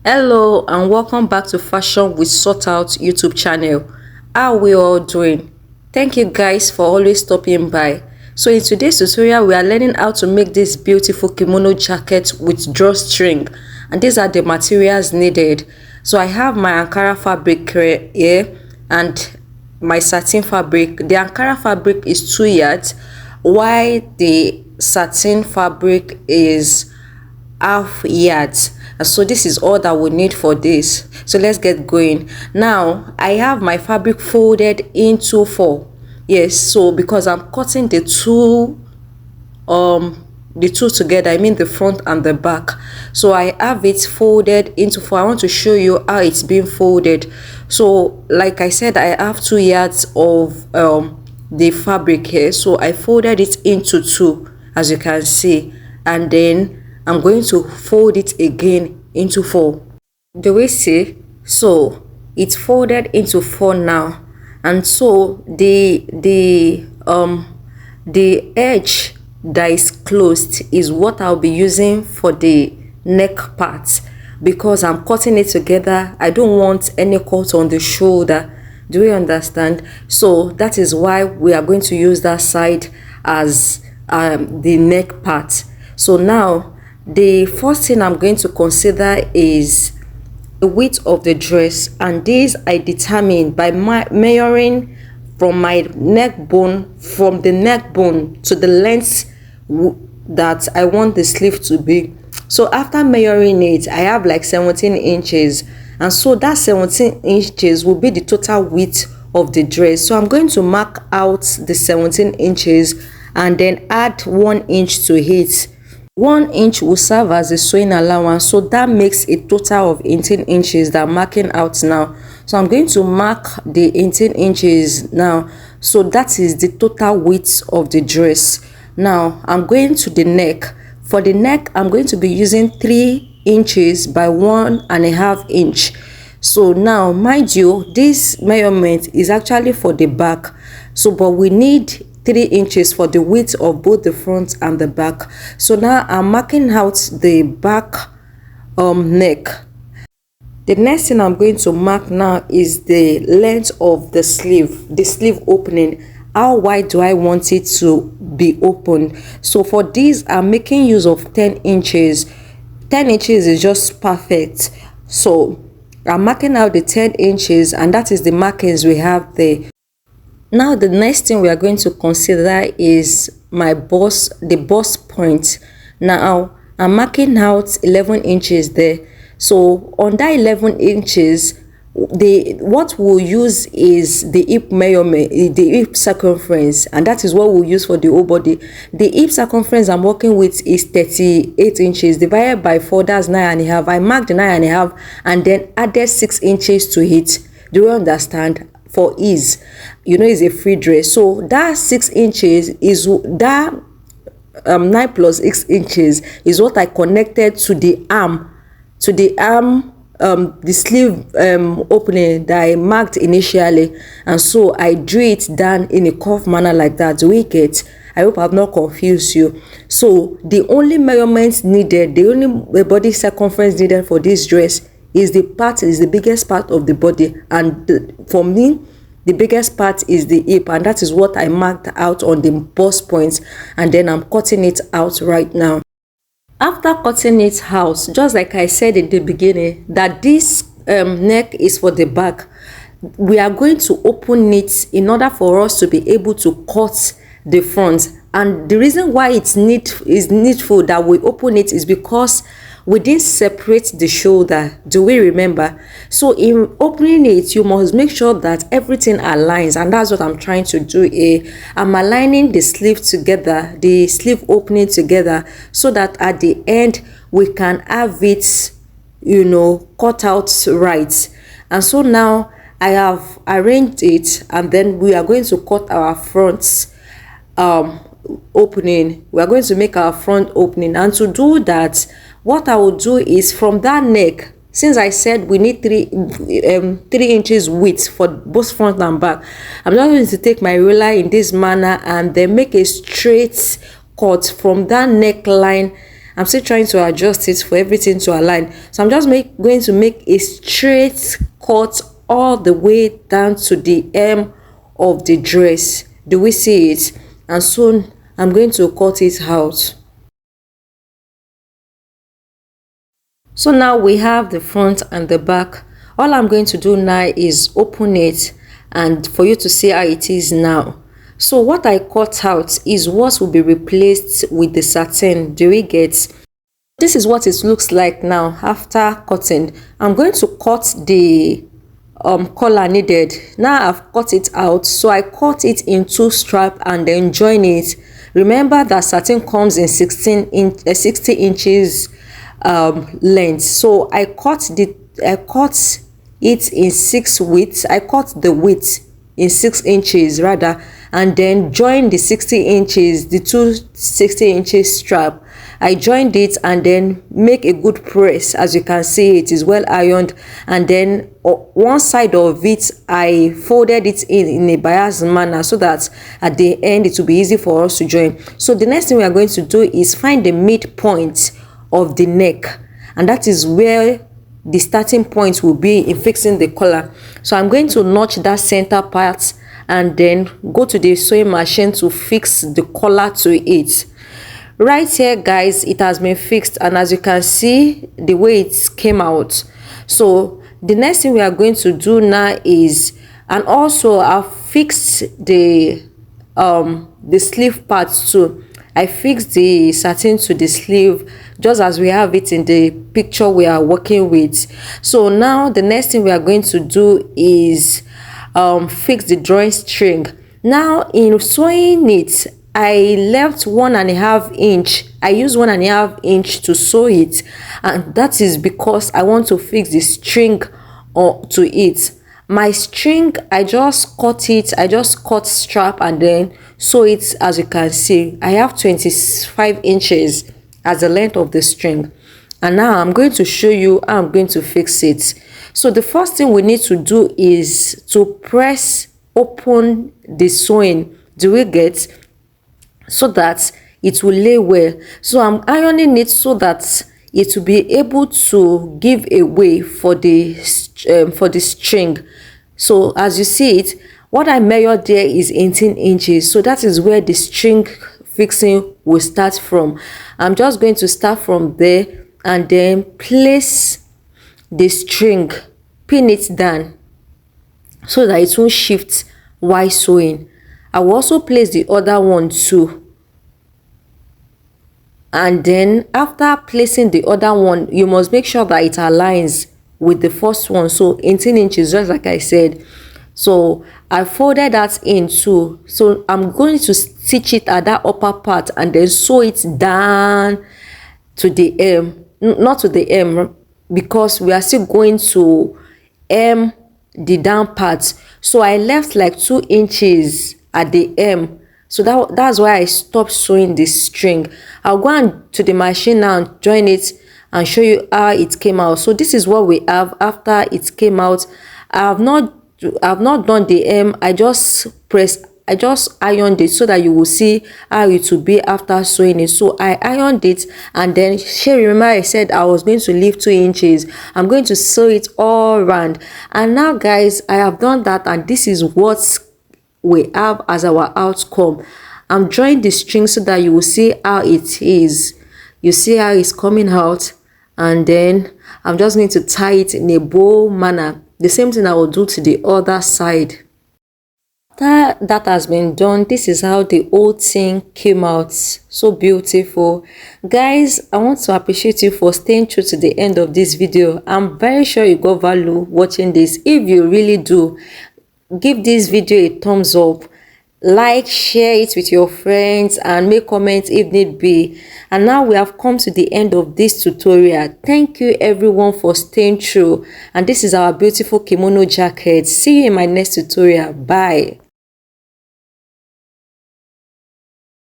Hello and welcome back to Fashion with Sort Out YouTube channel. How are we all doing? Thank you guys for always stopping by. So in today's tutorial, we are learning how to make this beautiful kimono jacket with drawstring, and these are the materials needed. So I have my Ankara fabric here and my satin fabric. The Ankara fabric is 2 yards, while the satin fabric is half yards. And so this is all that we need for this. So let's get going. Now I have my fabric folded into 4. Yes, so because I'm cutting the two together, I mean the front and the back, so I have it folded into 4. I want to show you how it's being folded. So like I said, I have 2 yards of the fabric here, so I folded it into 2, as you can see, and then I'm going to fold it again into 4. Do we see? So it's folded into 4 now, and so the edge that is closed is what I'll be using for the neck part, because I'm cutting it together. I don't want any cut on the shoulder. Do you understand? So that is why we are going to use that side as the neck part. So now the first thing I'm going to consider is the width of the dress, and this I determine by measuring from my neck bone, from the neck bone to the length that I want the sleeve to be. So after measuring it, I have like 17 inches, and so that 17 inches will be the total width of the dress. So I'm going to mark out the 17 inches and then add 1 inch to it. 1 inch will serve as a sewing allowance, so that makes a total of 18 inches that I'm marking out now. So I'm going to mark the 18 inches now, so that is the total width of the dress. Now I'm going to the neck. For the neck, I'm going to be using 3 inches by 1.5 inch. So now mind you, this measurement is actually for the back, so but we need 3 inches for the width of both the front and the back. So now I'm marking out the back neck. The next thing I'm going to mark now is the length of the sleeve opening. How wide do I want it to be open? So for this, I'm making use of 10 inches. 10 inches is just perfect. So I'm marking out the 10 inches, and that is the markings we have there. Now the next thing we are going to consider is the bust point. Now I'm marking out 11 inches there. So on that 11 inches, what we'll use is the hip measurement, the hip circumference, and that is what we'll use for the whole body. The hip circumference I'm working with is 38 inches divided by 4, that's 9.5. I marked the 9.5 and then added 6 inches to it. Do you understand? For ease, you know, it's a free dress, so that 6 inches is that 9 plus 6 inches is what I connected to the arm, the sleeve opening that I marked initially, and so I drew it down in a curved manner like that. Do we get? I hope I've not confused you. So the only measurements needed, the only body circumference needed for this dress is the biggest part of the body, and for me the biggest part is the hip, and that is what I marked out on the bust points, and then I'm cutting it out right now. After cutting it out, just like I said in the beginning, that this neck is for the back, we are going to open it in order for us to be able to cut the front. And the reason why it's needful that we open it is because we didn't separate the shoulder. Do we remember? So in opening it, you must make sure that everything aligns, and that's what I'm trying to do here. I'm aligning the sleeve together, the sleeve opening together, so that at the end we can have it, you know, cut out right. And so now I have arranged it, and then we are going to cut our front opening. We are going to make our front opening, and to do that, what I will do is from that neck, since I said we need 3 inches width for both front and back, I'm not going to take my ruler in this manner and then make a straight cut from that neckline I'm still trying to adjust it for everything to align. So I'm just going to make a straight cut all the way down to the hem of the dress. Do we see it? And soon I'm going to cut it out. So now we have the front and the back. All I'm going to do now is open it and for you to see how it is now. So what I cut out is what will be replaced with the satin. Do we get? This is what it looks like now after cutting. I'm going to cut the collar needed. Now I've cut it out, so I cut it in 2 straps and then join it. Remember that satin comes in 60 inches length, so I cut it in 6 widths. I cut the width in 6 inches rather, and then join the 60 inches, the 2 60 inches strap. I joined it and then make a good press. As you can see, it is well ironed, and then one side of it I folded it in a bias manner so that at the end it will be easy for us to join. So the next thing we are going to do is find the midpoint of the neck, and that is where the starting point will be in fixing the collar. So I'm going to notch that center part and then go to the sewing machine to fix the collar to it. Right here guys, it has been fixed, and as you can see the way it came out. So the next thing we are going to do now is, and also I've fixed the sleeve part too. I fixed the satin to the sleeve just as we have it in the picture we are working with. So now the next thing we are going to do is fix the drawstring. Now in sewing it, I left 1.5 inch. I used 1.5 inch to sew it, and that is because I want to fix the string to it. My string, I just cut it. I just cut strap and then sew it. As you can see, I have 25 inches as the length of the string, and now I'm going to show you how I'm going to fix it. So the first thing we need to do is to press open the sewing. Do we get? So that it will lay well. So I'm ironing it so that it will be able to give a way for the string. So as you see it, what I measured there is 18 inches. So that is where the string fixing will start from. I'm just going to start from there and then place the string, pin it down so that it won't shift while sewing. I will also place the other one too, and then after placing the other one, you must make sure that it aligns with the first one. So 18 inches, just like I said. So I folded that in too. So I'm going to stitch it at that upper part and then sew it down to the hem, not to the hem, because we are still going to hem the down part. So I left like 2 inches at the hem. So that's why I stopped sewing this string. I'll go on to the machine now and join it and show you how it came out. So this is what we have after it came out. I've not done the hem. I just ironed it so that you will see how it will be after sewing it. So I ironed it, and then remember I said I was going to leave 2 inches. I'm going to sew it all around, and now guys, I have done that, and this is what we have as our outcome. I'm drawing the string so that you will see how it is. You see how it's coming out, and then I'm just going to tie it in a bow manner. The same thing I will do to the other side. That has been done. This is how the whole thing came out. So beautiful. Guys, I want to appreciate you for staying true to the end of this video. I'm very sure you got value watching this. If you really do, give this video a thumbs up, like, share it with your friends, and make comments if need be. And now we have come to the end of this tutorial. Thank you everyone for staying true, and this is our beautiful kimono jacket. See you in my next tutorial. Bye.